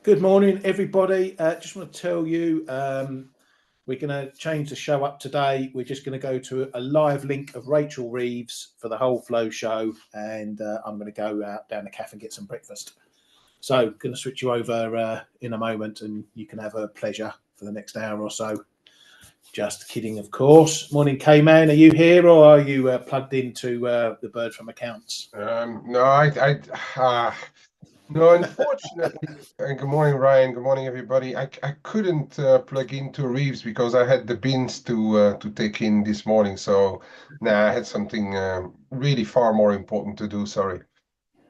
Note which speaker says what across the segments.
Speaker 1: Good morning, everybody. Just want to tell you we're going to change the show up today. We're just going to go to a live link of Rachel Reeves for the whole Flow show, and I'm going to go out down the cafe and get some breakfast. So, going to switch you over in a moment, and you can have a pleasure for the next hour or so. Just kidding, of course. Morning, K-Man. Are you here, or are you plugged into the Bird from Accounts?
Speaker 2: No, unfortunately. And good morning, Ryan. Good morning, everybody. I couldn't plug into Reeves because I had the bins to take in this morning. So, I had something really far more important to do. Sorry.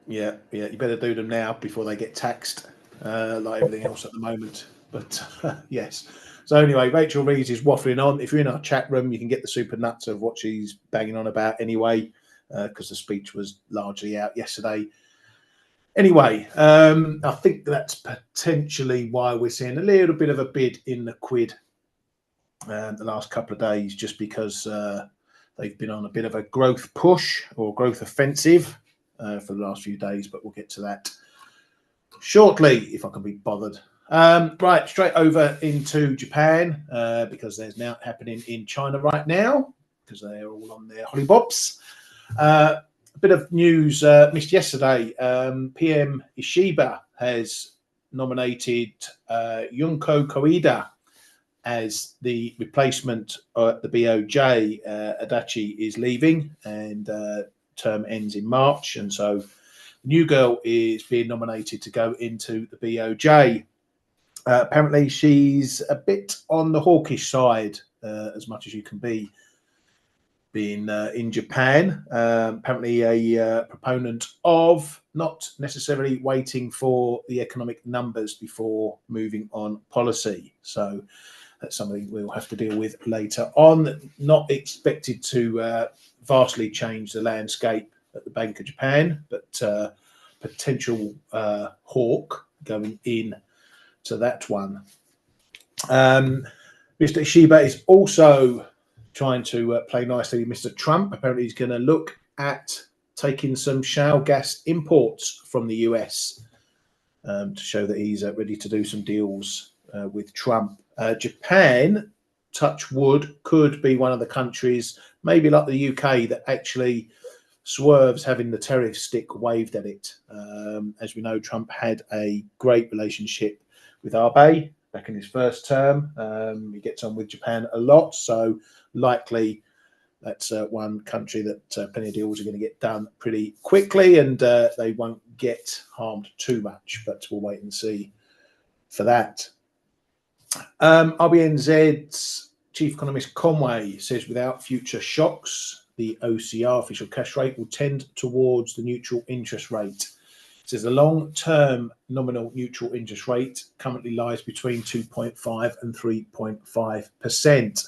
Speaker 1: Yeah. You better do them now before they get taxed, like everything else at the moment. But yes. So anyway, Rachel Reeves is waffling on. If you're in our chat room, you can get the super nuts of what she's banging on about anyway, because the speech was largely out yesterday. Anyway, I think that's potentially why we're seeing a little bit of a bid in the quid the last couple of days, just because they've been on a bit of a growth push or growth offensive for the last few days, but we'll get to that shortly if I can be bothered. Right, straight over into Japan because there's now happening in China right now because they're all on their hollybobs. A bit of news missed yesterday. PM Ishiba has nominated Junko Koida as the replacement at the BOJ. Adachi is leaving and term ends in March, and so the new girl is being nominated to go into the BOJ. Apparently, she's a bit on the hawkish side, as much as you can be, being in Japan. Apparently, a proponent of not necessarily waiting for the economic numbers before moving on policy. So that's something we'll have to deal with later on. Not expected to vastly change the landscape at the Bank of Japan, but potential hawk going in to that one. Mr. Ishiba is also trying to play nicely with Mr. Trump. Apparently, he's going to look at taking some shale gas imports from the US to show that he's ready to do some deals with Trump. Japan, touch wood, could be one of the countries, maybe like the UK, that actually swerves having the tariff stick waved at it. As we know, Trump had a great relationship with Abe back in his first term. He gets on with Japan a lot, so likely that's one country that plenty of deals are going to get done pretty quickly, and they won't get harmed too much, but we'll wait and see for that. RBNZ's Chief Economist Conway says without future shocks, the OCR official cash rate will tend towards the neutral interest rate. It says the long-term nominal neutral interest rate currently lies between 2.5 and 3.5%.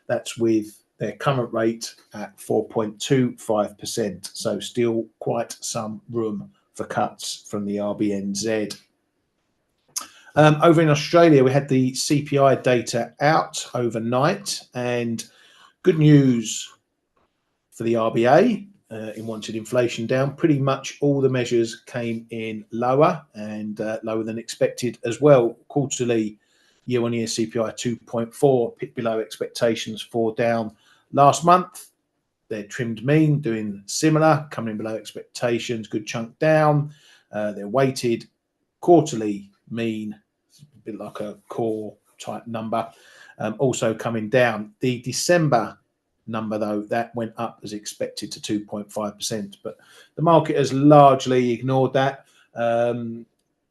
Speaker 1: That's with their current rate at 4.25%. So still quite some room for cuts from the RBNZ. Over in Australia, we had the CPI data out overnight, and good news for the RBA in wanted inflation down. Pretty much all the measures came in lower and lower than expected as well. Quarterly year-on-year CPI 2.4, bit below expectations for down last month. Their trimmed mean doing similar, coming in below expectations, good chunk down. Their weighted quarterly mean, a bit like a core type number, also coming down. The December number, though, that went up as expected to 2.5%, but the market has largely ignored that.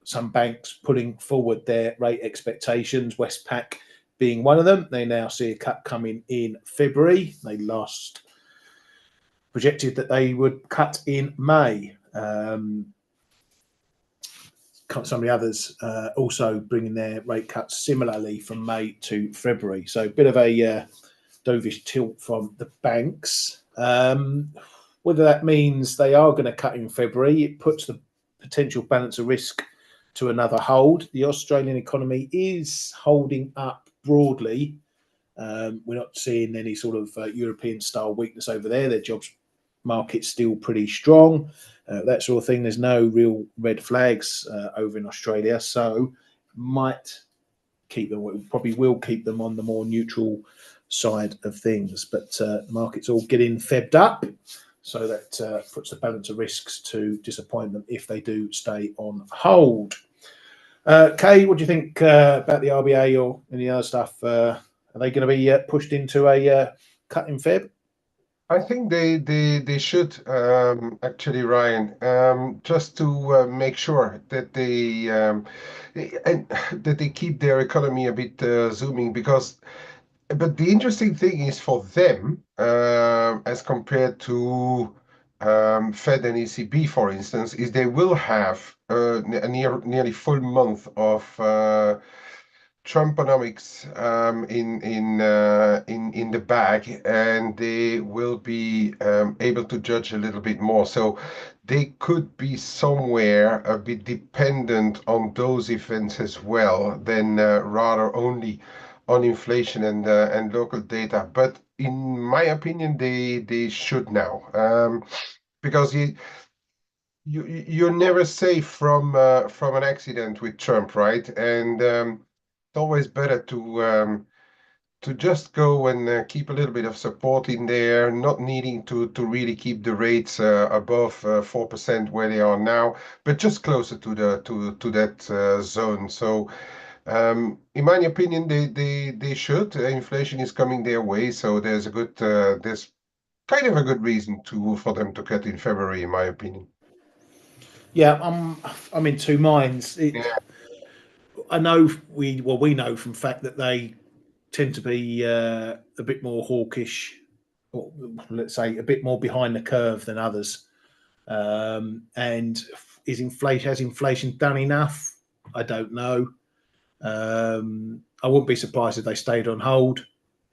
Speaker 1: Some banks putting forward their rate expectations, Westpac being one of them. They now see a cut coming in February. They last projected that they would cut in May. Some of the others also bringing their rate cuts similarly from May to February. So a bit of a dovish tilt from the banks. Whether that means they are going to cut in February, it puts the potential balance of risk to another hold. The Australian economy is holding up broadly. We're not seeing any sort of European-style weakness over there. Their jobs market's still pretty strong. That sort of thing. There's no real red flags over in Australia. So might keep them, probably will keep them on the more neutral side of things. But the market's all getting febbed up, so that puts the balance of risks to disappoint them if they do stay on hold. Kay, what do you think about the RBA or any other stuff? Are they going to be pushed into a cut in Feb?
Speaker 2: I think they should actually, Ryan, just to make sure that and that they keep their economy a bit zooming, because. But the interesting thing is for them, as compared to Fed and ECB, for instance, is they will have a nearly full month of Trumponomics in the bag, and they will be able to judge a little bit more. So they could be somewhere a bit dependent on those events as well, than rather only on inflation and local data. But in my opinion, they should now, because you're never safe from an accident with Trump, right? And it's always better to just go and keep a little bit of support in there, not needing to really keep the rates above 4% where they are now, but just closer to that zone. So in my opinion, they should. Inflation is coming their way, so there's there's kind of a good reason for them to cut in February, in my opinion.
Speaker 1: Yeah, I'm in two minds.
Speaker 2: Yeah.
Speaker 1: I know we know from fact that they tend to be a bit more hawkish, or let's say a bit more behind the curve than others. And has inflation done enough? I don't know. I wouldn't be surprised if they stayed on hold,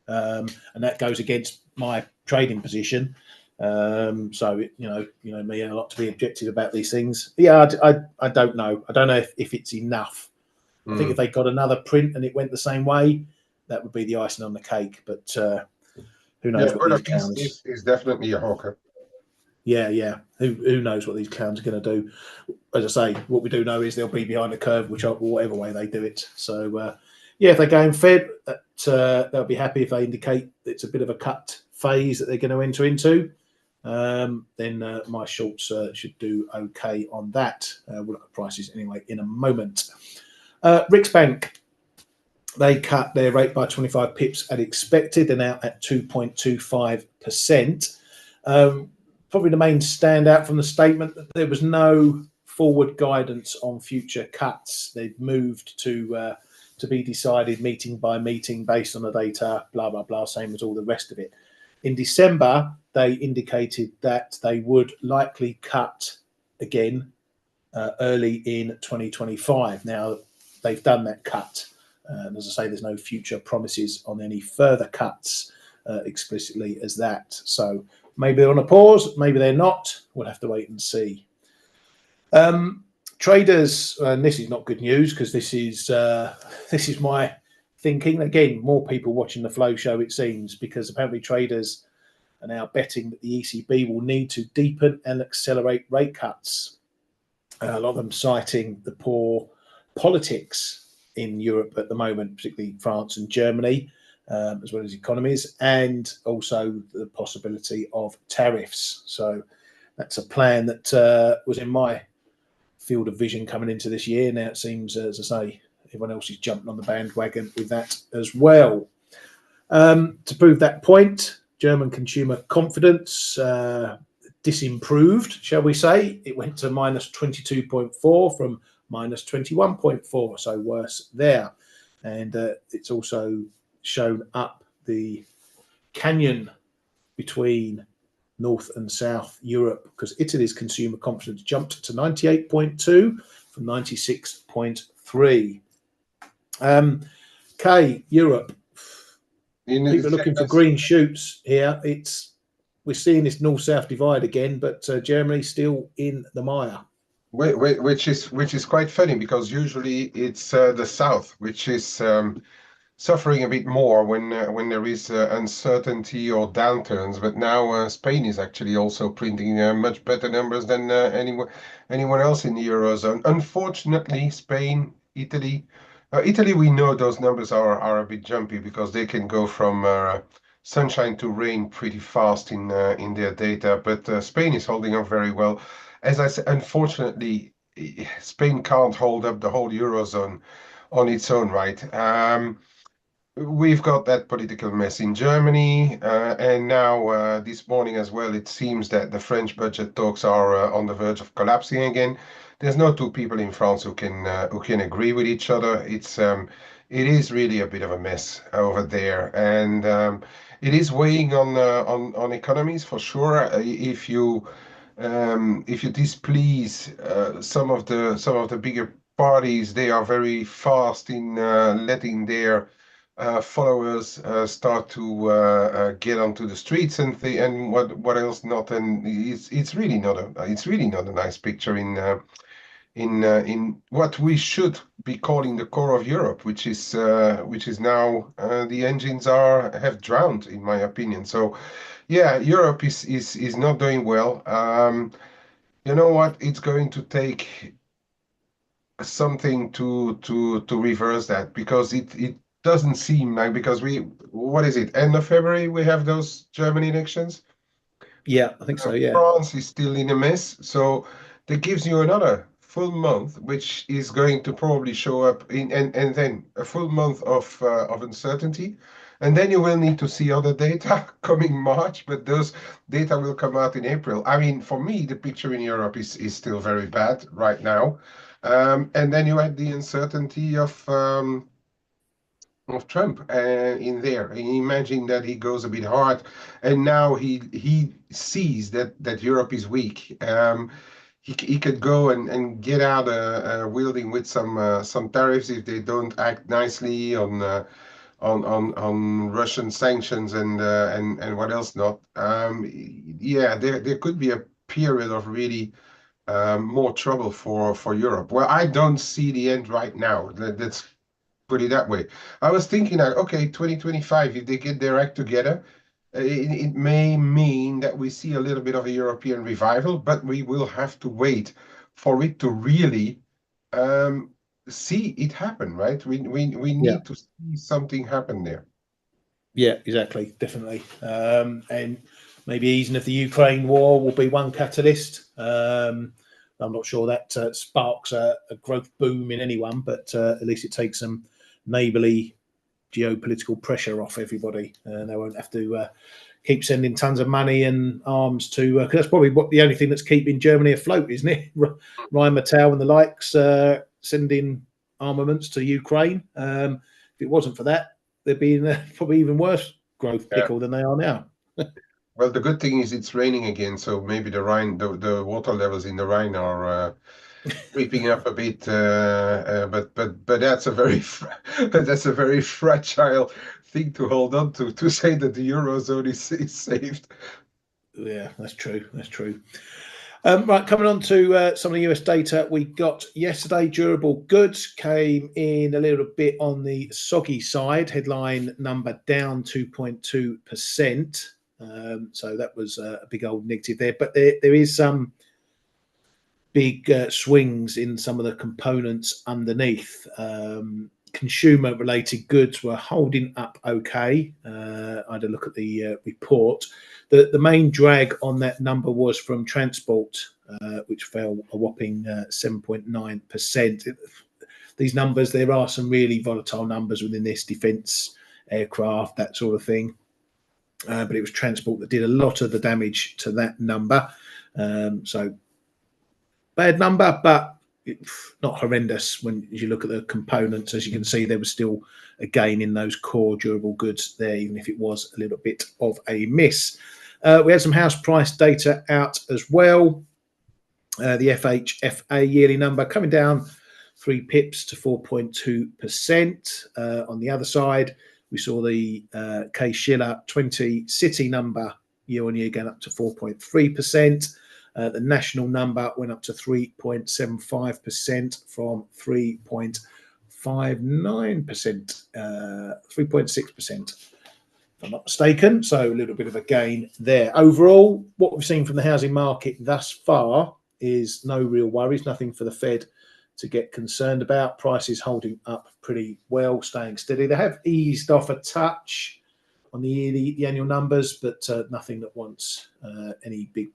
Speaker 1: and that goes against my trading position. So you know me, a lot to be objective about these things. But yeah, I don't know. I don't know if it's enough. I think if they got another print and it went the same way, that would be the icing on the cake. But who knows what these clowns?
Speaker 2: Is definitely a hawker.
Speaker 1: Yeah. Who knows what these clowns are going to do? As I say, what we do know is they'll be behind the curve, whatever way they do it. So yeah, if they go in Fed, they'll be happy if they indicate it's a bit of a cut phase that they're going to enter into. Then my shorts should do okay on that. We'll look at prices anyway in a moment. Riksbank, they cut their rate by 25 pips as expected. They're now at 2.25%. Probably the main standout from the statement that there was no forward guidance on future cuts. They've moved to be decided meeting by meeting based on the data, blah, blah, blah, same as all the rest of it. In December, they indicated that they would likely cut again early in 2025. Now, they've done that cut. And as I say, there's no future promises on any further cuts explicitly as that. So maybe they're on a pause, maybe they're not. We'll have to wait and see. Traders, and this is not good news because this is my thinking. Again, more people watching the Flow Show, it seems, because apparently traders are now betting that the ECB will need to deepen and accelerate rate cuts. A lot of them citing the poor politics in Europe at the moment, particularly France and Germany, as well as economies, and also the possibility of tariffs. So that's a plan that was in my field of vision coming into this year. Now it seems, as I say, everyone else is jumping on the bandwagon with that as well. To prove that point, German consumer confidence disimproved, shall we say. It went to minus 22.4 from minus 21.4, so worse there. And it's also shown up the canyon between North and South Europe, because Italy's consumer confidence jumped to 98.2 from 96.3. Europe. People are looking for green shoots here. We're seeing this north-south divide again, but Germany's still in the mire.
Speaker 2: Which is quite funny, because usually it's the south which is suffering a bit more when there is uncertainty or downturns. But now Spain is actually also printing much better numbers than anyone else in the Eurozone. Unfortunately, Spain, Italy, Italy, we know those numbers are a bit jumpy because they can go from sunshine to rain pretty fast in their data. But Spain is holding up very well. As I said, unfortunately, Spain can't hold up the whole Eurozone on its own, right? We've got that political mess in Germany, and now this morning as well, it seems that the French budget talks are on the verge of collapsing again. There's no two people in France who can agree with each other. It is really a bit of a mess over there, and it is weighing on economies for sure. If you displease some of the bigger parties, they are very fast in letting their followers start to get onto the streets and what else not, and it's really not a nice picture in what we should be calling the core of Europe, which is now the engines are have drowned, in my opinion. So yeah, Europe is not doing well. You know what? It's going to take something to reverse that, because it doesn't seem like, because we what is it, end of February we have those German elections.
Speaker 1: Yeah, I think so. Yeah,
Speaker 2: France is still in a mess, so that gives you another full month, which is going to probably show up in, and then a full month of uncertainty, and then you will need to see other data coming March, but those data will come out in April. I mean, for me, the picture in Europe is still very bad right now, and then you had the uncertainty of Trump in there. And imagine that he goes a bit hard, and now he sees that Europe is weak. He could go and get out wielding with some tariffs if they don't act nicely on Russian sanctions and what else not. Yeah, there could be a period of really more trouble for Europe. Well, I don't see the end right now. Let's put it that way. I was thinking that, okay, 2025, if they get their act together, it may mean that we see a little bit of a European revival, but we will have to wait for it to really um, see it happen, right? We
Speaker 1: yeah,
Speaker 2: need to see something happen there.
Speaker 1: yeah, exactly, definitely. And maybe easing of the Ukraine war will be one catalyst. I'm not sure that sparks a growth boom in anyone, but at least it takes some neighbourly geopolitical pressure off everybody, and they won't have to keep sending tons of money and arms to. Because that's probably what the only thing that's keeping Germany afloat, isn't it? Rheinmetall and the likes sending armaments to Ukraine. If it wasn't for that, they'd be in a probably even worse growth
Speaker 2: Yeah.
Speaker 1: pickle than they are now.
Speaker 2: Well, the good thing is it's raining again, so maybe the water levels in the Rhine are creeping up a bit, but that's a very that's a very fragile thing to hold on to say that the eurozone is saved.
Speaker 1: Yeah, that's true. That's true. Right, coming on to some of the US data we got yesterday. Durable goods came in a little bit on the soggy side. Headline number down 2.2%. So that was a big old negative there. But there is some big swings in some of the components underneath. Consumer related goods were holding up okay. I had a look at the report. The main drag on that number was from transport, which fell a whopping 7.9%. These numbers, there are some really volatile numbers within this: defence, aircraft, that sort of thing. But it was transport that did a lot of the damage to that number. So bad number, but not horrendous when you look at the components. As you can see, there was still a gain in those core durable goods there, even if it was a little bit of a miss. We had some house price data out as well. The FHFA yearly number coming down 3 pips to 4.2%. On the other side, we saw the Case-Shiller 20 city number year on year going up to 4.3%. The national number went up to 3.75% from 3.59%, 3.6%, if I'm not mistaken. So a little bit of a gain there. Overall, what we've seen from the housing market thus far is no real worries, nothing for the Fed to get concerned about. Prices holding up pretty well, staying steady. They have eased off a touch on the annual numbers, but nothing that wants any big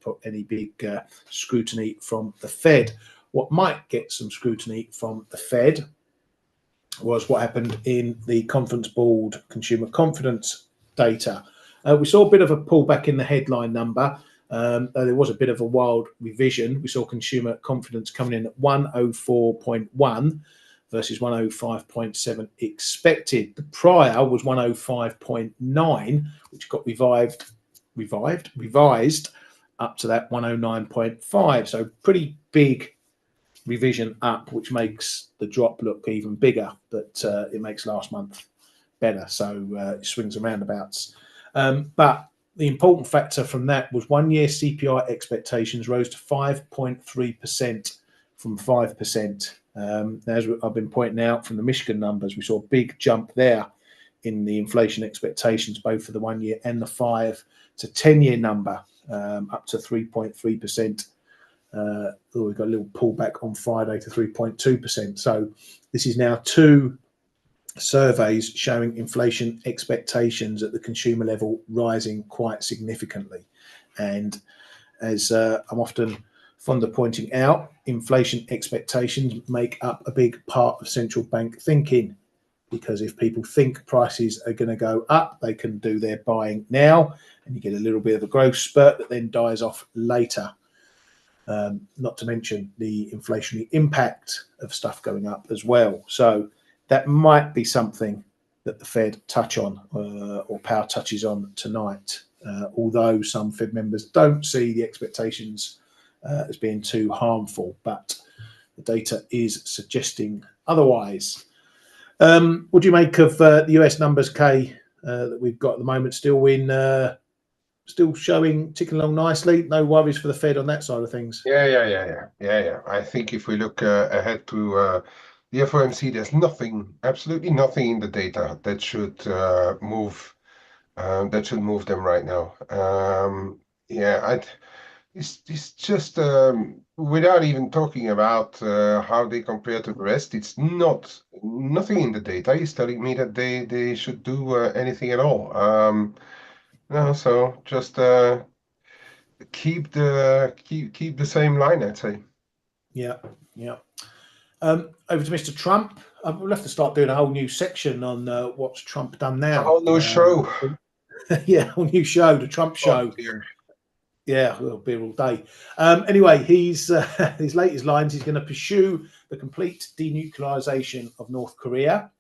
Speaker 1: scrutiny from the Fed. What might get some scrutiny from the Fed was what happened in the Conference Board consumer confidence data. We saw a bit of a pullback in the headline number, though there was a bit of a wild revision. We saw consumer confidence coming in at 104.1 versus 105.7 expected. The prior was 105.9, which got revised up to that 109.5. So pretty big revision up, which makes the drop look even bigger, but it makes last month better. So it swings and roundabouts. But the important factor from that was 1 year CPI expectations rose to 5.3% from 5%. As I've been pointing out from the Michigan numbers, we saw a big jump there in the inflation expectations, both for the 1 year and the 5 to 10 year number, up to 3.3%. We got a little pullback on Friday to 3.2%. So this is now 2 surveys showing inflation expectations at the consumer level rising quite significantly. And as I'm often fond of pointing out, inflation expectations make up a big part of central bank thinking, because if people think prices are going to go up, they can do their buying now, and you get a little bit of a growth spurt that then dies off later. Not to mention the inflationary impact of stuff going up as well. So that might be something that the Fed touch on or Powell touches on tonight, although some Fed members don't see the expectations as being too harmful, but the data is suggesting otherwise. What do you make of the US numbers, Kay, that we've got at the moment? Still showing, ticking along nicely. No worries for the Fed on that side of things.
Speaker 2: Yeah. I think if we look ahead to the FOMC, there's absolutely nothing in the data that should move them right now. It's just without even talking about how they compare to the rest. It's nothing in the data is telling me that they should do anything at all. No, so just keep the same line, I'd say.
Speaker 1: Yeah. Over to Mr. Trump. We'll have to start doing a whole new section on what's Trump done now.
Speaker 2: A whole new show.
Speaker 1: Yeah, a whole new show, the Trump show.
Speaker 2: Dear.
Speaker 1: Yeah, we'll be here all day. Anyway, his latest lines, he's going to pursue the complete denuclearization of North Korea.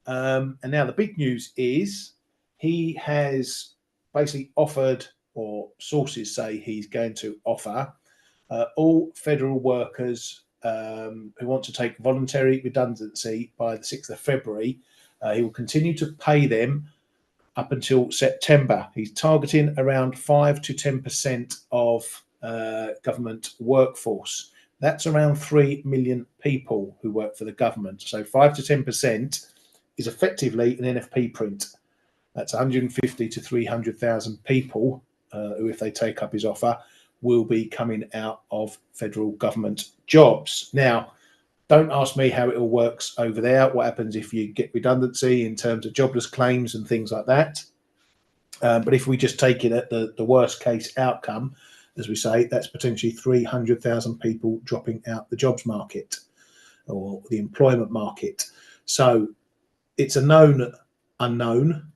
Speaker 1: And now the big news is he has basically offered, or sources say he's going to offer, all federal workers who want to take voluntary redundancy by the 6th of February, he will continue to pay them up until September. He's targeting around 5 to 10% of government workforce. That's around 3 million people who work for the government. So 5 to 10% is effectively an NFP print. That's 150 to 300,000 people who, if they take up his offer, will be coming out of federal government jobs. Now, don't ask me how it all works over there. What happens if you get redundancy in terms of jobless claims and things like that? But if we just take it at the worst case outcome, as we say, that's potentially 300,000 people dropping out the jobs market or the employment market. So it's a known unknown,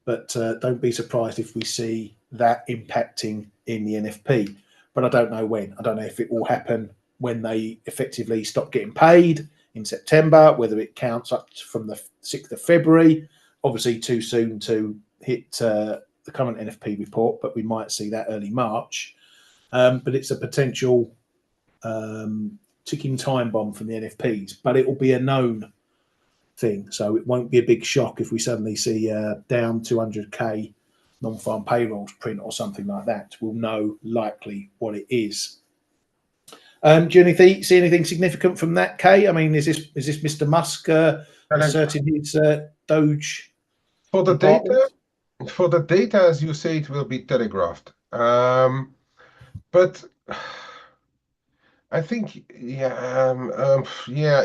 Speaker 1: but don't be surprised if we see that impacting in the NFP. But I don't know when. I don't know if it will happen when they effectively stop getting paid in September, whether it counts up from the 6th of February. Obviously too soon to hit the current NFP report, but we might see that early March. But it's a potential ticking time bomb from the NFPs, but it will be a known thing. So it won't be a big shock if we suddenly see down 200k non-farm payrolls print or something like that. We'll know likely what it is. Do you see anything significant from that, Kay? I mean, is this Mr. Musk asserting his Doge?
Speaker 2: For the data, as you say, it will be telegraphed. But I think, yeah,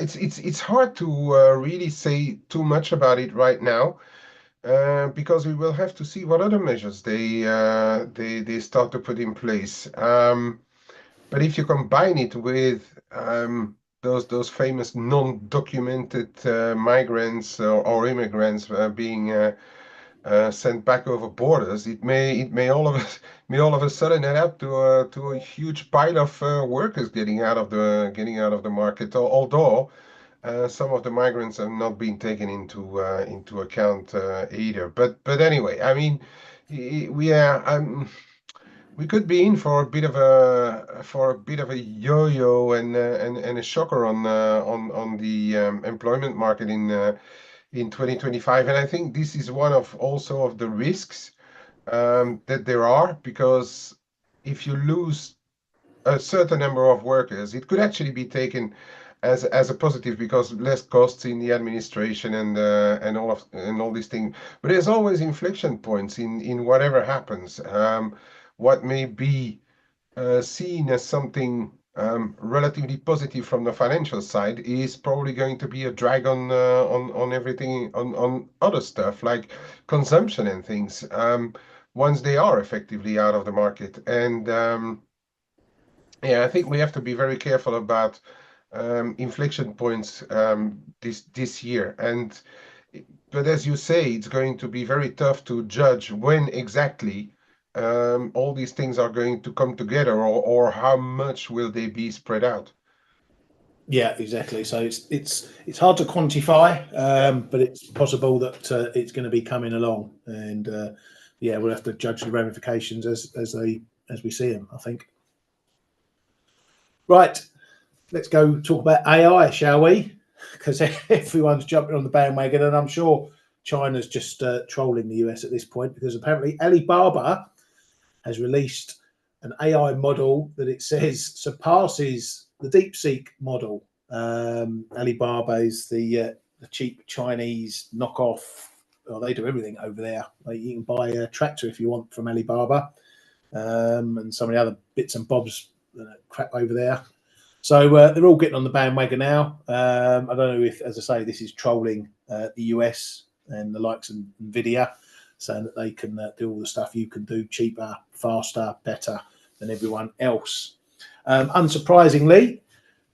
Speaker 2: it's hard to really say too much about it right now, because we will have to see what other measures they start to put in place. But if you combine it with those famous non-documented migrants or immigrants being sent back over borders, it may all of a may all of a sudden add up to a huge pile of workers getting out of the market. Although some of the migrants have not been taken into account either. But anyway, I mean, we are. We could be in for a bit of a yo-yo and a shocker on the employment market in 2025, and I think this is one of also of the risks that there are, because if you lose a certain number of workers, it could actually be taken as a positive, because less costs in the administration and all these things. But there's always inflection points in whatever happens. What may be seen as something relatively positive from the financial side is probably going to be a drag on everything on other stuff like consumption and things, once they are effectively out of the market. And yeah, I think we have to be very careful about inflection points this year. But as you say, it's going to be very tough to judge when exactly all these things are going to come together, or how much will they be spread out.
Speaker 1: Yeah, exactly. So it's hard to quantify,
Speaker 2: Yeah.
Speaker 1: but it's possible that it's going to be coming along, and yeah, we'll have to judge the ramifications as we see them, I think. Right, let's go talk about AI, shall we? Because everyone's jumping on the bandwagon, and I'm sure China's just trolling the US at this point, because apparently Alibaba has released an AI model that it says surpasses the DeepSeek model. Alibaba is the cheap Chinese knockoff. Well, they do everything over there. Like, you can buy a tractor if you want from Alibaba, and some of the other bits and bobs crap over there. So they're all getting on the bandwagon now. I don't know if, as I say, this is trolling the US and the likes of Nvidia, saying that they can do all the stuff you can do cheaper, faster, better than everyone else. Unsurprisingly,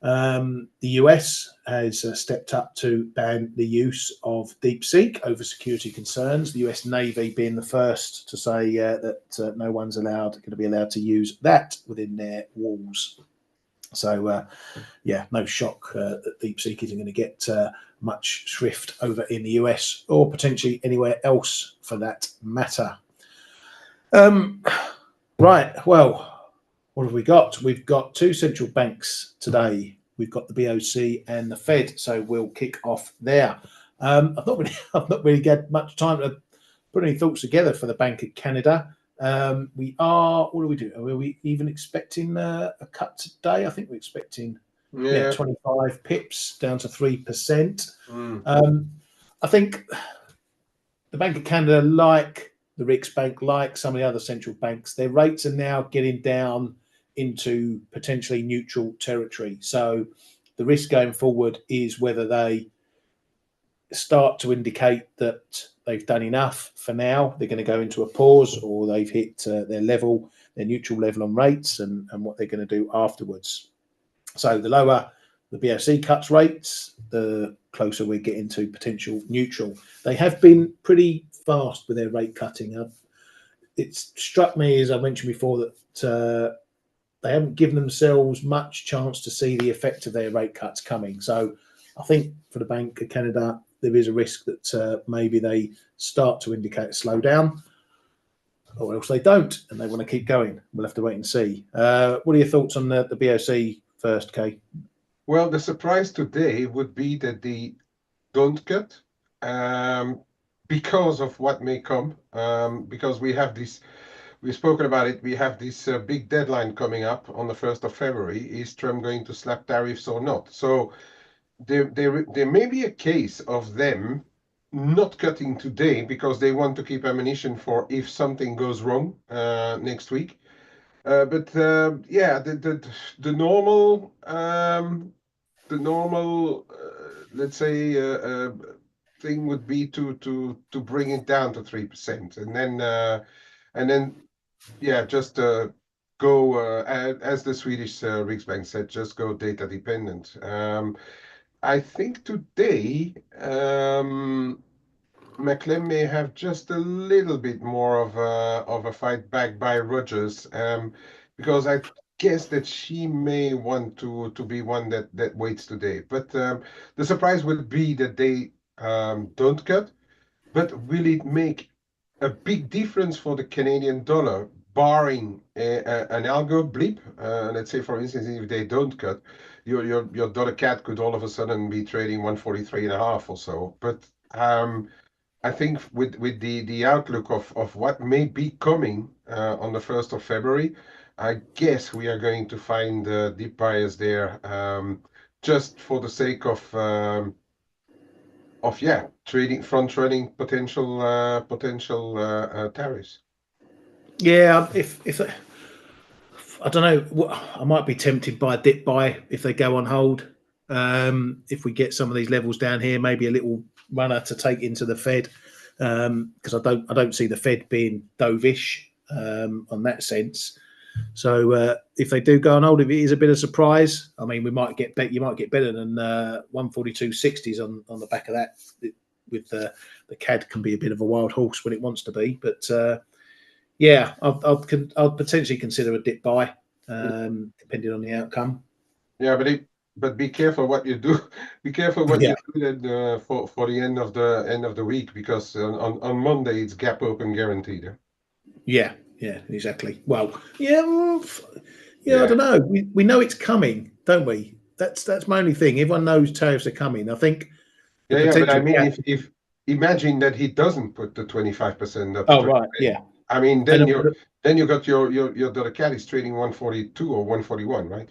Speaker 1: the US has stepped up to ban the use of DeepSeek over security concerns. The US Navy being the first to say that no one's going to be allowed to use that within their walls. So, yeah, no shock that DeepSeek isn't going to get much shrift over in the US, or potentially anywhere else for that matter. Right, well, what have we got? We've got two central banks today. We've got the BOC and the Fed, so we'll kick off there. I've not really got much time to put any thoughts together for the Bank of Canada. We are. What do we do? Are we even expecting a cut today? I think we're expecting,
Speaker 2: Yeah.
Speaker 1: 25 pips down to 3%.
Speaker 2: Mm.
Speaker 1: I think the Bank of Canada, like the Riksbank, like some of the other central banks, their rates are now getting down into potentially neutral territory. So the risk going forward is whether they start to indicate that they've done enough for now, they're going to go into a pause, or they've hit their level, their neutral level on rates, and what they're going to do afterwards. So the lower the BOC cuts rates, the closer we're getting to potential neutral. They have been pretty fast with their rate cutting. It struck me, as I mentioned before, that they haven't given themselves much chance to see the effect of their rate cuts coming. So I think for the Bank of Canada, there is a risk that maybe they start to indicate a slowdown, or else they don't and they want to keep going. We'll have to wait and see. What are your thoughts on the BOC first, Kay?
Speaker 2: Well, the surprise today would be that they don't cut, um, because of what may come. Because we've spoken about it. We have this big deadline coming up on the 1st of February. Is Trump going to slap tariffs or not? So there may be a case of them not cutting today because they want to keep ammunition for if something goes wrong next week. But yeah, the normal let's say thing would be to bring it down to 3%, and then yeah, just go as the Swedish Riksbank said, just go data dependent. I think today McLean may have just a little bit more of a fight back by Rogers, because I guess that she may want to be one that waits today. But the surprise would be that they don't cut. But will it make a big difference for the Canadian dollar, barring an algo blip? Let's say, for instance, if they don't cut, your dollar cat could all of a sudden be trading 143 and a half or so. But I think with the outlook of what may be coming on the 1st of February, I guess we are going to find deep buyers there, just for the sake of yeah, trading, front running potential tariffs.
Speaker 1: Yeah, if I don't know, I might be tempted by a dip buy if they go on hold. If we get some of these levels down here, maybe a little runner to take into the Fed, because I don't see the Fed being dovish on that sense. So if they do go on hold, if it is a bit of surprise, I mean, we might get you might get better than 142.60s on the back of that. With the CAD can be a bit of a wild horse when it wants to be, but yeah, I'll potentially consider a dip buy, depending on the outcome.
Speaker 2: Yeah, but be careful what you do. Be careful what
Speaker 1: Yeah,
Speaker 2: you do then, for the end of the week, because on Monday it's gap open guaranteed.
Speaker 1: yeah, exactly. Well, yeah, yeah. I
Speaker 2: Yeah,
Speaker 1: don't know. We know it's coming, don't we? That's my only thing. Everyone knows tariffs are coming. I think the
Speaker 2: yeah. But I
Speaker 1: potential
Speaker 2: mean,
Speaker 1: gap.
Speaker 2: if imagine that he doesn't put the 25% up
Speaker 1: Oh
Speaker 2: straight
Speaker 1: right,
Speaker 2: away.
Speaker 1: yeah,
Speaker 2: I mean,
Speaker 1: and
Speaker 2: then you got your dollar cat is trading 142 or 141, right?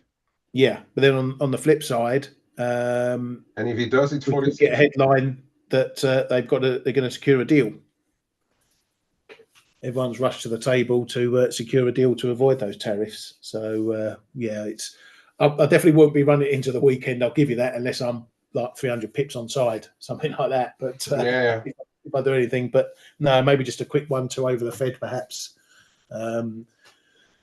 Speaker 1: yeah. But then on the flip side,
Speaker 2: And if he does, it's
Speaker 1: we could get a
Speaker 2: 46.
Speaker 1: headline that they're going to secure a deal. Everyone's rushed to the table to secure a deal to avoid those tariffs. So yeah, I definitely won't be running into the weekend. I'll give you that, unless I'm like 300 pips on side, something like that. But
Speaker 2: Yeah.
Speaker 1: if I do anything, but no, maybe just a quick 1-2 over the Fed, perhaps. Um,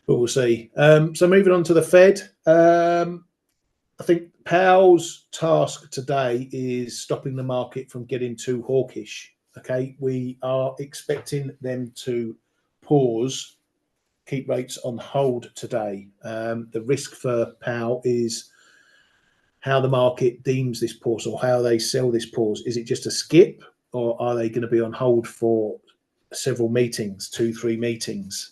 Speaker 1: but we'll see. So moving on to the Fed, I think Powell's task today is stopping the market from getting too hawkish. Okay, we are expecting them to pause, keep rates on hold today. The risk for Powell is how the market deems this pause or how they sell this pause. Is it just a skip, or are they going to be on hold for several meetings, 2, 3 meetings?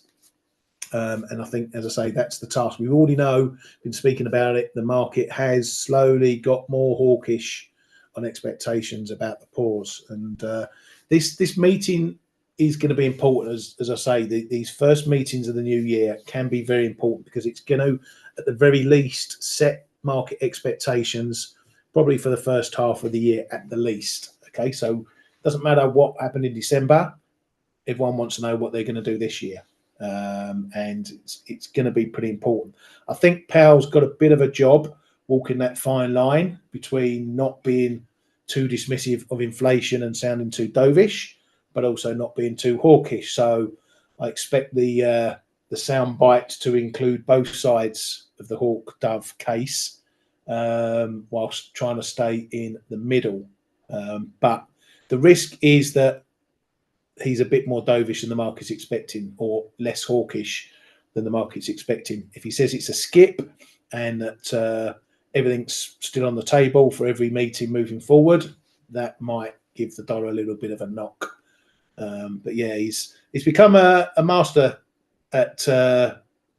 Speaker 1: And I think, as I say, that's the task. We already know, been speaking about it, the market has slowly got more hawkish on expectations about the pause. And this meeting is going to be important. As I say, these first meetings of the new year can be very important, because it's going to, at the very least, set market expectations, probably for the first half of the year at the least. Okay, so it doesn't matter what happened in December. Everyone wants to know what they're going to do this year. And it's going to be pretty important. I think Powell's got a bit of a job walking that fine line between not being too dismissive of inflation and sounding too dovish, but also not being too hawkish. So I expect the sound bites to include both sides of the hawk dove case, whilst trying to stay in the middle. But the risk is that he's a bit more dovish than the market's expecting, or less hawkish than the market's expecting. If he says it's a skip and that everything's still on the table for every meeting moving forward, that might give the dollar a little bit of a knock. But yeah, he's become a master at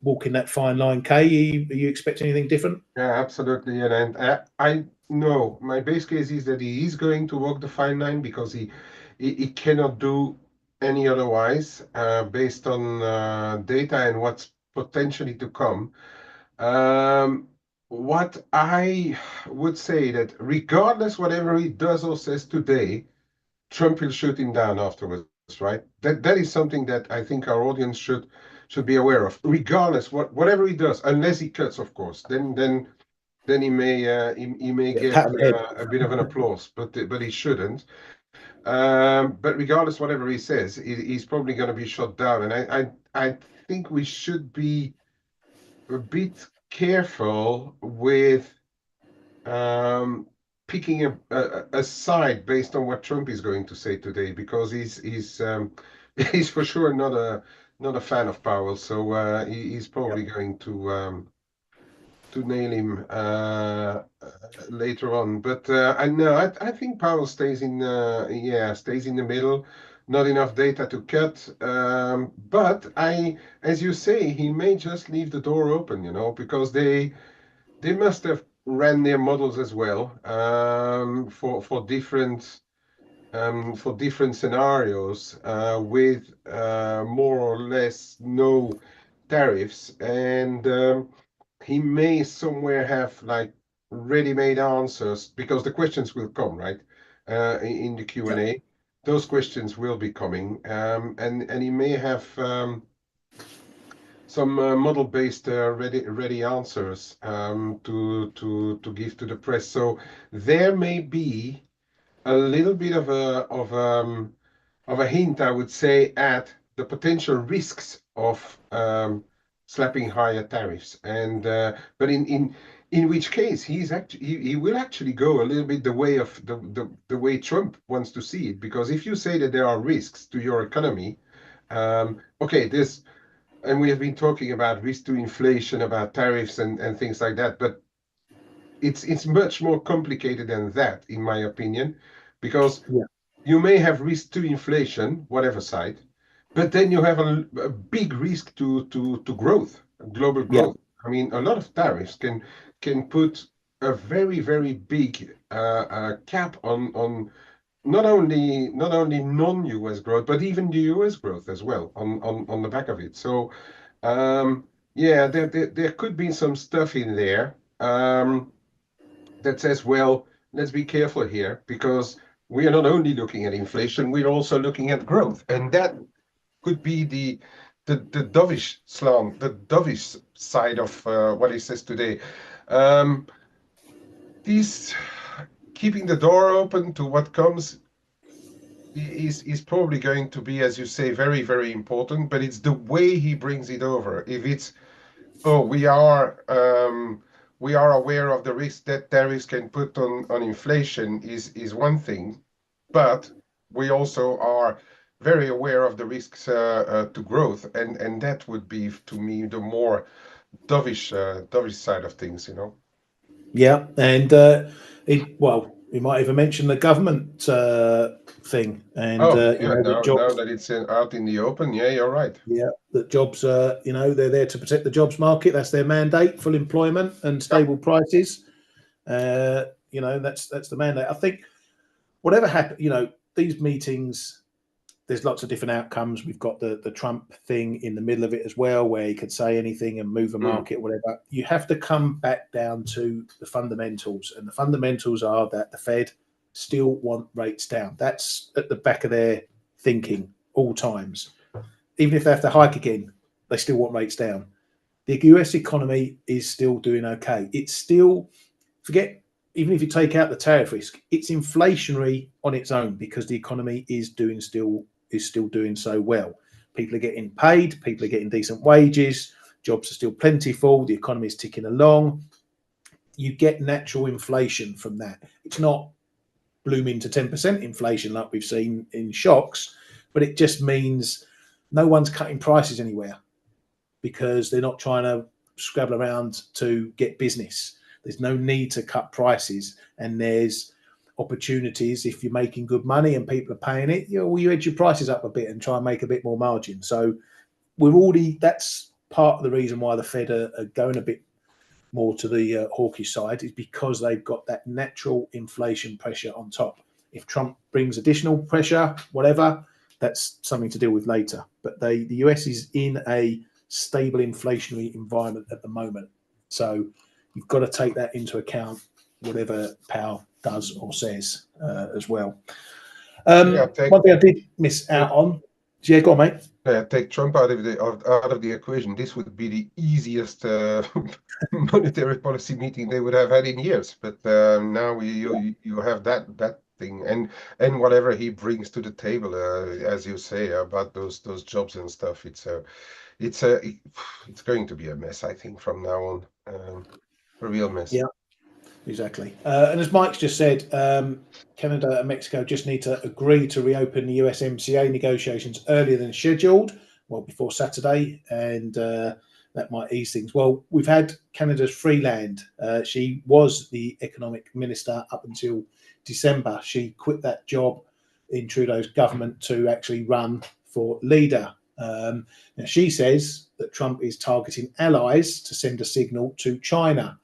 Speaker 1: walking that fine line. Kay, are you expecting anything different?
Speaker 2: Yeah, absolutely. And I know my base case is that he is going to walk the fine line, because he cannot do any otherwise, based on data and what's potentially to come. Um, what I would say that regardless whatever he does or says today, Trump will shoot him down afterwards, right? That is something that I think our audience be aware of, regardless whatever he does, unless he cuts, of course. Then he may get
Speaker 1: pat on the head.
Speaker 2: a bit of an applause, but he shouldn't. But regardless, whatever he says, he's probably going to be shot down. And I think we should be a bit careful with picking a side based on what Trump is going to say today, because he's for sure not a fan of Powell. So he's probably going to nail him later on. But I know I think Powell stays in stays in the middle. Not enough data to cut, but as you say, he may just leave the door open, because they must have ran their models as well, for different scenarios, with more or less no tariffs, and he may somewhere have like ready-made answers, because the questions will come, right? In the Q&A, those questions will be coming, and he may have some model-based ready answers to give to the press. So there may be a little bit of a hint, I would say, at the potential risks of slapping higher tariffs, and but in which case he will actually go a little bit the way of the way Trump wants to see it, because if you say that there are risks to your economy, okay, and we have been talking about risk to inflation, about tariffs and things like that, but it's much more complicated than that, in my opinion, because you may have risk to inflation, whatever side, but then you have a big risk to growth, global
Speaker 1: Yeah,
Speaker 2: growth. I mean, a lot of tariffs can put a very, very big cap on not only non-US growth, but even the US growth as well on the back of it. So yeah, there could be some stuff in there that says, well, let's be careful here, because we are not only looking at inflation, we're also looking at growth, and that could be the dovish slant, the dovish side of what he says today. Um, these keeping the door open to what comes is probably going to be, as you say, very, very important, but it's the way he brings it over. If it's, oh, we are aware of the risk that tariffs can put on inflation, is one thing, but we also are very aware of the risks to growth, and that would be, to me, the more dovish side of things,
Speaker 1: yeah, and we might even mention the government thing, and
Speaker 2: Oh, yeah,
Speaker 1: the
Speaker 2: now
Speaker 1: jobs.
Speaker 2: that it's out in the open, yeah, you're right.
Speaker 1: Yeah, the jobs. They're there to protect the jobs market. That's their mandate: full employment and
Speaker 2: Yeah,
Speaker 1: stable prices. That's the mandate. I think whatever happens, these meetings, there's lots of different outcomes. We've got the Trump thing in the middle of it as well, where he could say anything and move the market, whatever. You have to come back down to the fundamentals, and the fundamentals are that the Fed still want rates down. That's at the back of their thinking all times. Even if they have to hike again, they still want rates down. The US economy is still doing okay. It's still, even if you take out the tariff risk, it's inflationary on its own, because the economy is still doing so well. People are getting paid, people are getting decent wages, jobs are still plentiful, the economy is ticking along. You get natural inflation from that. It's not blooming to 10% inflation like we've seen in shocks, but it just means no one's cutting prices anywhere, because they're not trying to scrabble around to get business. There's no need to cut prices, and there's opportunities. If you're making good money and people are paying it, you edge your prices up a bit and try and make a bit more margin. So that's part of the reason why the Fed are going a bit more to the hawkish side, is because they've got that natural inflation pressure on top. If Trump brings additional pressure, whatever, that's something to deal with later. But the US is in a stable inflationary environment at the moment. So you've got to take that into account, whatever Powell does or says as well.
Speaker 2: yeah.
Speaker 1: One thing I did miss out on, Yeah, go on, mate.
Speaker 2: Take Trump out of the equation. This would be the easiest monetary policy meeting they would have had in years. But now you have that thing, and whatever he brings to the table, as you say about those jobs and stuff. It's going to be a mess, I think, from now on. A real mess.
Speaker 1: Yeah, exactly. And as Mike's just said, Canada and Mexico just need to agree to reopen the USMCA negotiations earlier than scheduled, well, before Saturday, and that might ease things. Well, we've had Canada's Freeland. She was the economic minister up until December. She quit that job in Trudeau's government to actually run for leader. Now she says that Trump is targeting allies to send a signal to China.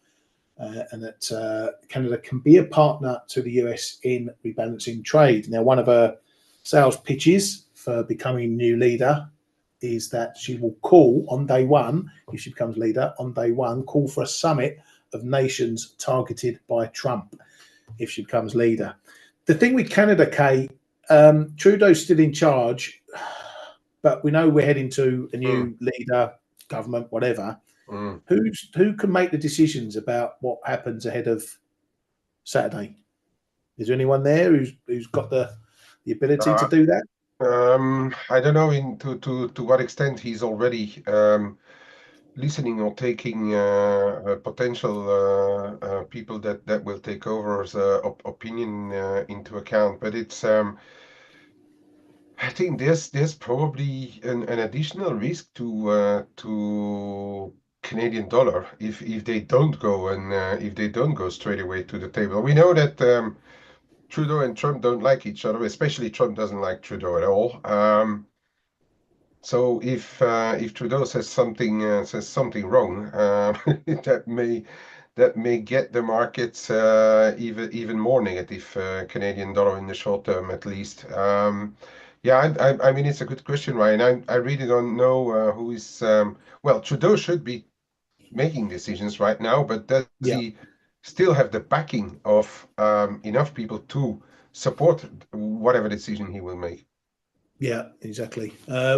Speaker 1: And that Canada can be a partner to the US in rebalancing trade. Now, one of her sales pitches for becoming new leader is that she will call on day one, if she becomes leader, on day one, call for a summit of nations targeted by Trump if she becomes leader. The thing with Canada, Kay, Trudeau's still in charge, but we know we're heading to a new leader, government, whatever. Who can make the decisions about what happens ahead of Saturday? Is there anyone there who's got the ability to do that?
Speaker 2: I don't know to what extent he's already listening or taking potential people that will take over as opinion into account. But it's I think there's probably an additional risk to Canadian dollar if they don't go if they don't go straight away to the table. We know that Trudeau and Trump don't like each other, especially Trump doesn't like Trudeau at all. So if Trudeau says something wrong, that may get the markets even more negative, Canadian dollar in the short term at least. Yeah, I mean, it's a good question, Ryan. I really don't know who is. Well, Trudeau should be making decisions right now, but does he still have the backing of enough people to support whatever decision he will make?
Speaker 1: Yeah, exactly.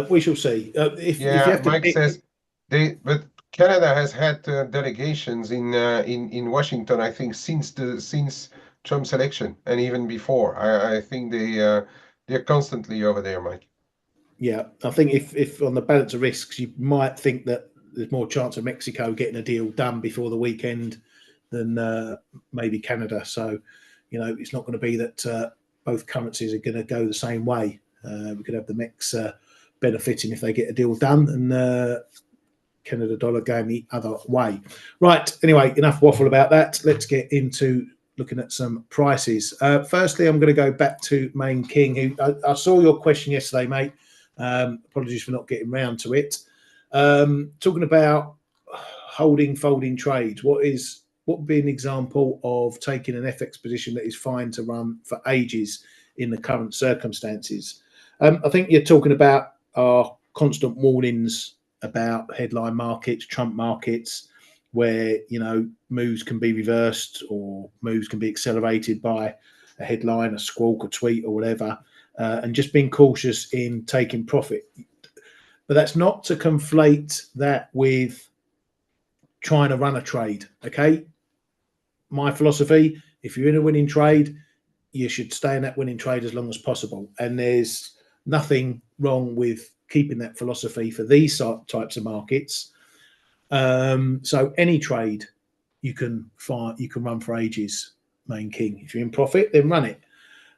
Speaker 1: We shall see. If you
Speaker 2: Yeah,
Speaker 1: have to
Speaker 2: Mike
Speaker 1: pick,
Speaker 2: says but Canada has had delegations in Washington, I think, since Trump's election and even before. I think they're constantly over there, Mike.
Speaker 1: yeah, I think if on the balance of risks, you might think that there's more chance of Mexico getting a deal done before the weekend than maybe Canada. So, you know, it's not going to be that both currencies are going to go the same way. We could have the Mex benefiting if they get a deal done, and Canada dollar going the other way. Right. Anyway, enough waffle about that. Let's get into looking at some prices. Firstly, I'm going to go back to Main King, who I saw your question yesterday, mate. Apologies for not getting round to it. Talking about folding trades. What would be an example of taking an FX position that is fine to run for ages in the current circumstances? I think you're talking about our constant warnings about headline markets, Trump markets, where, you know, moves can be reversed or moves can be accelerated by a headline, a squawk, a tweet, or whatever, and just being cautious in taking profit. But that's not to conflate that with trying to run a trade. Okay, my philosophy: if you're in a winning trade, you should stay in that winning trade as long as possible. And there's nothing wrong with keeping that philosophy for these types of markets. So any trade you can run for ages, Main King. If you're in profit, then run it.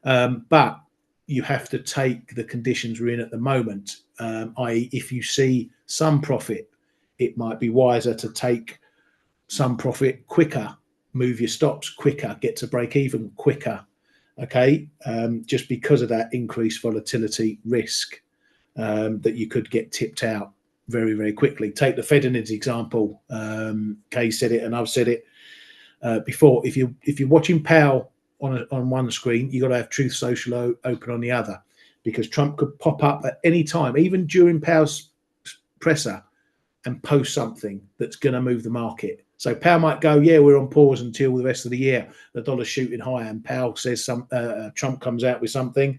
Speaker 1: But you have to take the conditions we're in at the moment. I.e., if you see some profit, it might be wiser to take some profit quicker, move your stops quicker, get to break even quicker. Okay, just because of that increased volatility risk that you could get tipped out very, very quickly. Take the Fed in its example. Kay said it, and I've said it before. If you're watching Powell on one screen, you got to have Truth Social open on the other, because Trump could pop up at any time, even during Powell's presser, and post something that's going to move the market. So Powell might go, yeah, we're on pause until the rest of the year. The dollar's shooting high, and Powell says Trump comes out with something.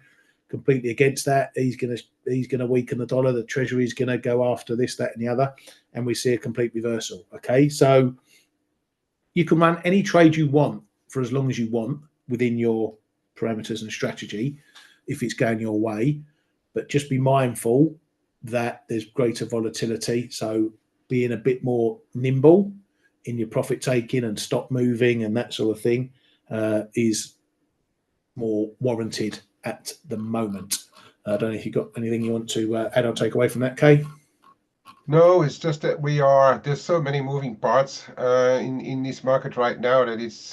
Speaker 1: completely against that. He's going to weaken the dollar. The Treasury is going to go after this, that, and the other, and we see a complete reversal. Okay, so you can run any trade you want for as long as you want within your parameters and strategy if it's going your way, but just be mindful that there's greater volatility. So being a bit more nimble in your profit taking and stop moving and that sort of thing is more warranted at the moment. I don't know if you've got anything you want to add or take away from that, Kay?
Speaker 2: No, it's just that there's so many moving parts in this market right now that it's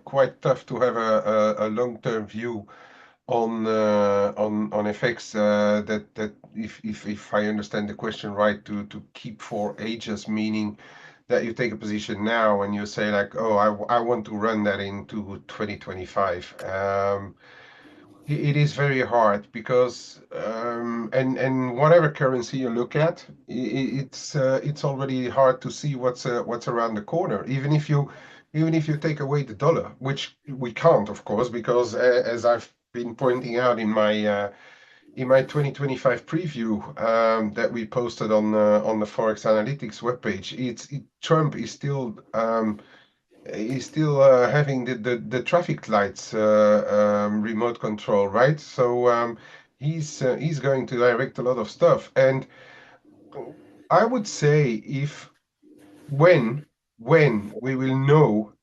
Speaker 2: quite tough to have a long-term view on FX. That if I understand the question right, to keep for ages, meaning that you take a position now and you say like, oh, I want to run that into 2025. It is very hard because and whatever currency you look at, it's already hard to see what's around the corner. Even if you take away the dollar, which we can't, of course, because as I've been pointing out in my 2025 preview that we posted on the Forex Analytics webpage, Trump is still having the traffic lights remote control, right? So he's going to direct a lot of stuff, and I would say when we will know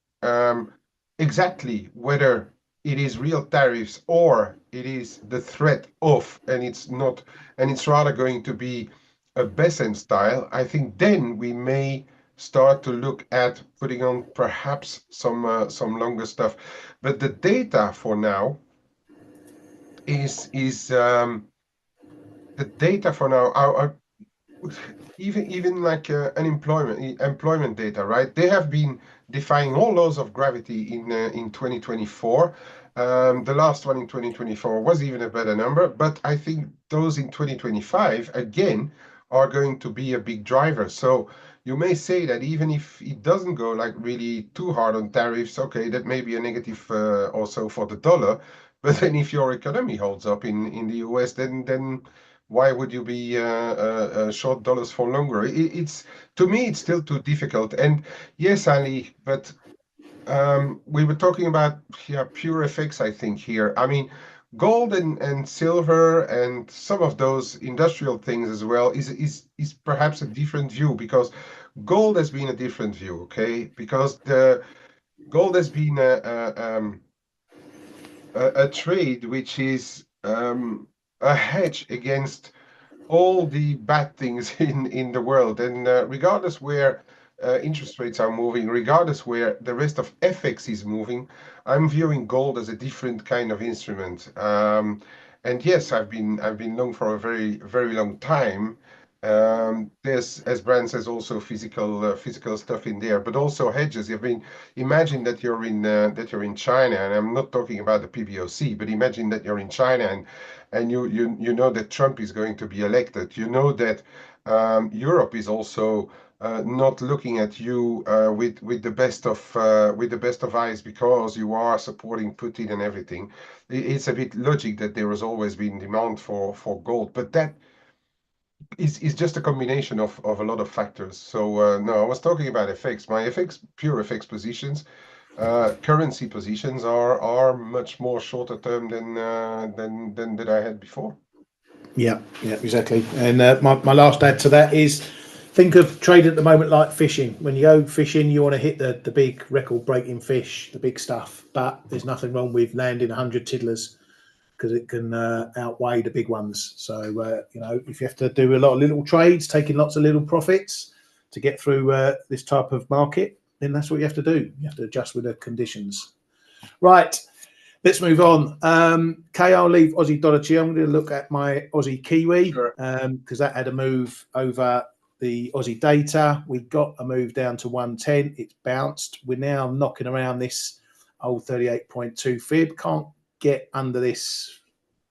Speaker 2: exactly whether it is real tariffs or it is the threat of, and it's rather going to be a Besen style, I think then we may start to look at putting on perhaps some longer stuff. But the data for now is the data for now are even like employment data, right? They have been defying all laws of gravity in 2024. The last one in 2024 was even a better number, but I think those in 2025 again are going to be a big driver. So you may say that even if it doesn't go like really too hard on tariffs, okay, that may be a negative also for the dollar. But then if your economy holds up in the US, then why would you be short dollars for longer? It's to me, it's still too difficult. And yes, Ali, but we were talking about pure effects, I think here. I mean, gold and silver and some of those industrial things as well is perhaps a different view because gold has been a different view, okay? Because the gold has been a trade which is a hedge against all the bad things in the world. And regardless where interest rates are moving, regardless where the rest of FX is moving, I'm viewing gold as a different kind of instrument. And yes, I've been long for a very long time. There's, as Brand says, also physical stuff in there, but also hedges. Imagine that you're in China, and I'm not talking about the PBOC, but imagine that you're in China and you know that Trump is going to be elected. You know that Europe is also not looking at you with the best of eyes because you are supporting Putin and everything. It's a bit logic that there has always been demand for gold, but that is just a combination of a lot of factors. So no, I was talking about FX. My pure FX positions, currency positions are much more shorter term than that I had before.
Speaker 1: Yeah, exactly. And my last add to that is think of trade at the moment like fishing. When you go fishing, you want to hit the big record-breaking fish, the big stuff. But there's nothing wrong with landing 100 tiddlers because it can outweigh the big ones. So, if you have to do a lot of little trades, taking lots of little profits to get through this type of market, then that's what you have to do. You have to adjust with the conditions. Right. Let's move on. Kay, I'll leave Aussie dollar to you. I'm going to look at my Aussie Kiwi because that had a move over the Aussie data. We got a move down to 110. It's bounced. We're now knocking around this old 38.2 fib. Can't get under this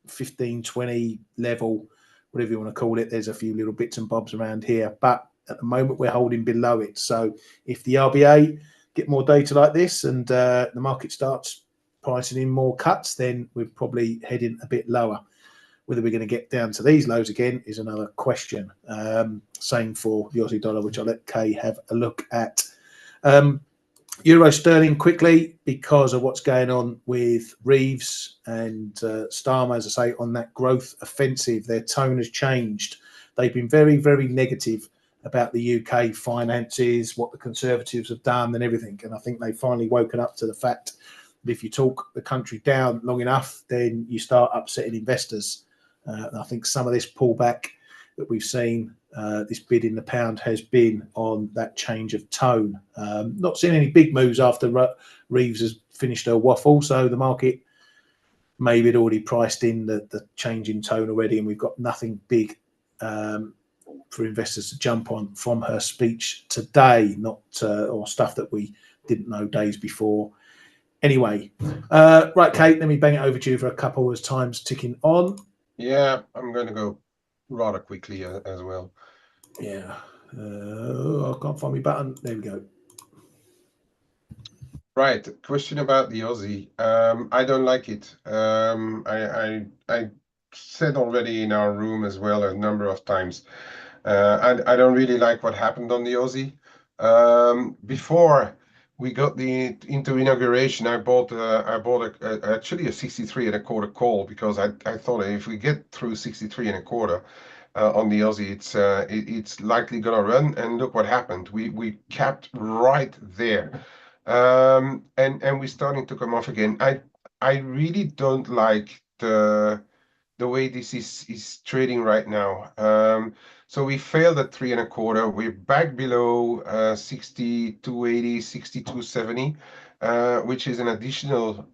Speaker 1: 15-20 level, whatever you want to call it. There's a few little bits and bobs around here, but at the moment we're holding below it. So if the RBA get more data like this and the market starts pricing in more cuts, then we're probably heading a bit lower. Whether we're going to get down to these lows again is another question. Same for the Aussie dollar, which I'll let Kay have a look at. Euro sterling quickly, because of what's going on with Reeves and Starmer, as I say, on that growth offensive. Their tone has changed. They've been very, very negative about the UK finances, what the Conservatives have done and everything. And I think they've finally woken up to the fact that if you talk the country down long enough, then you start upsetting investors. And I think some of this pullback that we've seen, this bid in the pound, has been on that change of tone. Not seeing any big moves after Reeves has finished her waffle, so the market maybe had already priced in the change in tone already, and we've got nothing big for investors to jump on from her speech today, not or stuff that we didn't know days before. Anyway, right, Kate, let me bang it over to you for a couple of times ticking on.
Speaker 2: Yeah, I'm going to go rather quickly as well.
Speaker 1: Yeah, I can't find my button. There we go.
Speaker 2: Right, question about the Aussie. I don't like it. I said already in our room as well a number of times. I don't really like what happened on the Aussie. Before we got into inauguration, I bought actually a 63 and a quarter call, because I thought if we get through 63 and a quarter on the Aussie, it's likely gonna run. And look what happened. We capped right there. And we're starting to come off again. I really don't like the way this is trading right now. So we failed at 3 and a quarter. We're back below 62.80, 62.70, which is an additional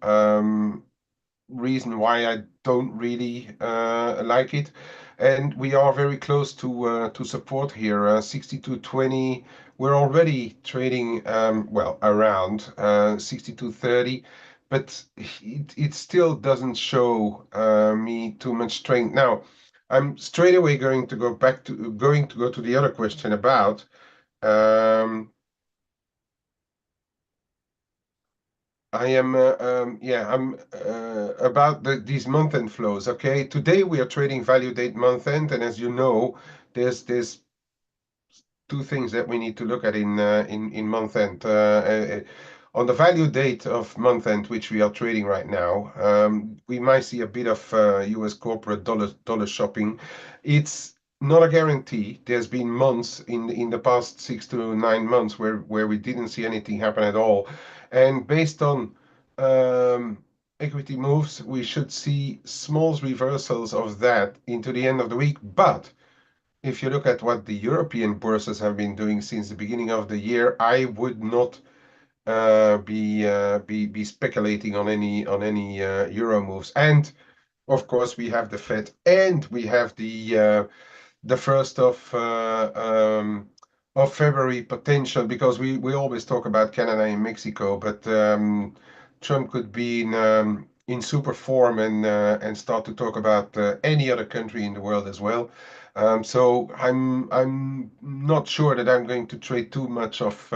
Speaker 2: reason why I don't really like it. And we are very close to support here, 62.20. We're already trading well around 62.30, but it still doesn't show me too much strength. Now, I'm straight away going to go to the other question about I'm about these month-end flows. Okay, today we are trading value date month-end, and as you know, there's two things that we need to look at in month-end. On the value date of month-end, which we are trading right now, we might see a bit of U.S. corporate dollar shopping. It's not a guarantee. There's been months in the past 6 to 9 months where we didn't see anything happen at all. And based on equity moves, we should see small reversals of that into the end of the week. But if you look at what the European bourses have been doing since the beginning of the year, I would not be speculating on any euro moves. And of course, we have the Fed, and we have the first of February potential, because we always talk about Canada and Mexico, but Trump could be in super form and start to talk about any other country in the world as well. So I'm not sure that I'm going to trade too much of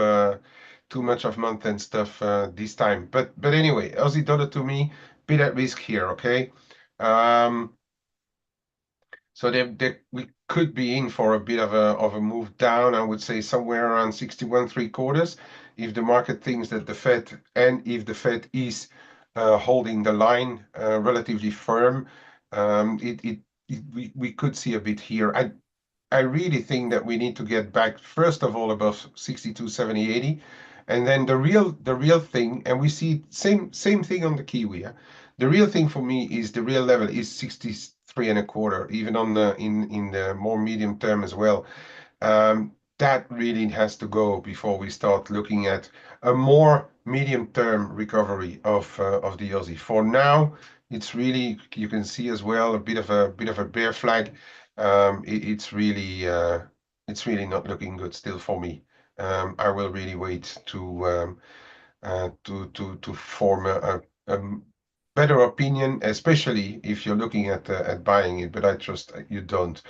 Speaker 2: month-end stuff this time. But anyway, Aussie dollar to me, bit at risk here. Okay. So we could be in for a bit of a move down. I would say somewhere around 61.75, if the market thinks that if the Fed is holding the line relatively firm. We could see a bit here. I really think that we need to get back first of all above 62.70, 80, and then the real thing, and we see same thing on the Kiwi. Yeah? The real thing for me is the real level is 63 and a quarter, even on the in the more medium term as well. That really has to go before we start looking at a more medium-term recovery of the Aussie. For now, it's really, you can see as well a bit of a bear flag. It's really not looking good still for me. I will really wait to form a better opinion, especially if you're looking at buying it, but I trust you don't.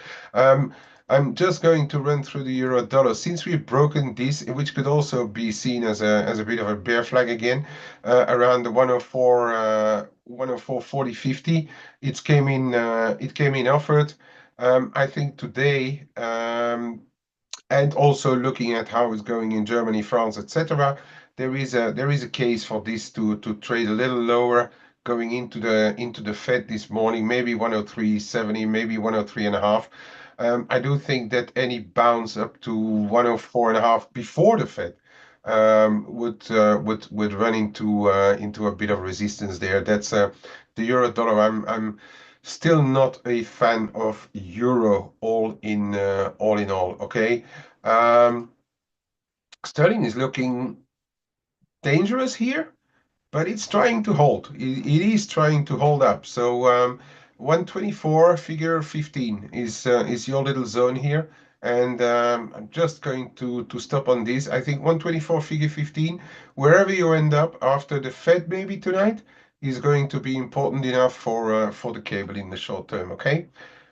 Speaker 2: I'm just going to run through the euro dollar since we've broken this, which could also be seen as a bit of a bear flag again, around the 104 104.40 50. It came in offered. I think today, and also looking at how it's going in Germany, France, etc., there is a case for this to trade a little lower going into the Fed this morning, maybe 103.70, maybe 103.5. I do think that any bounce up to 104.5 before the Fed would run into a bit of resistance there. That's the euro dollar. I'm still not a fan of euro all in all. Okay, um, sterling is looking dangerous here, but it's trying to hold. It is trying to hold up. So 124 figure 15 is your little zone here, and I'm just going to stop on this. I think 124 figure 15, wherever you end up after the Fed maybe tonight, is going to be important enough for the cable in the short term. Okay,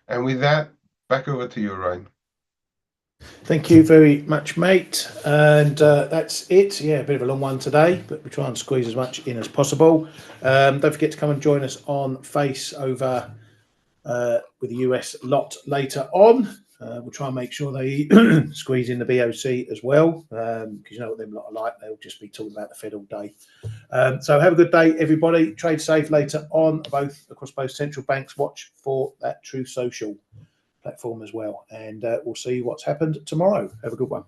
Speaker 2: and with that, back over to you, Ryan.
Speaker 1: Thank you very much, mate. And that's it. Yeah, a bit of a long one today, but we try and squeeze as much in as possible. Don't forget to come and join us on Face over with the US lot later on. We'll try and make sure they squeeze in the BOC as well, because you know what them lot are like. They'll just be talking about the Fed all day. So have a good day, everybody. Trade safe later on, across both central banks. Watch for that True Social platform as well, and we'll see what's happened tomorrow. Have a good one.